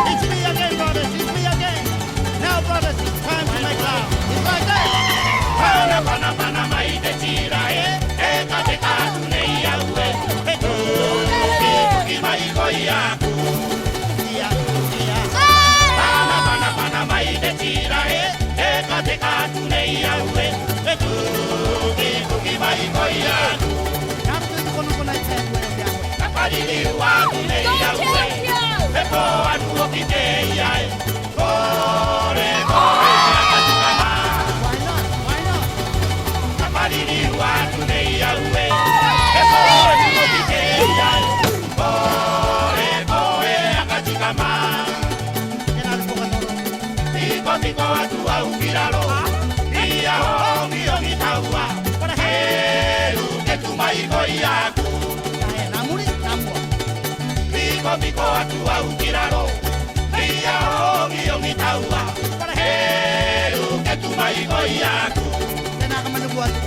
It's me again, brothers. It's me again. Now, brothers, it's time to make love. It's like that. Biko atu au kiraro, ia hongi o ngitaua, heru ke tu mai koi aku. Tena ka manubuat.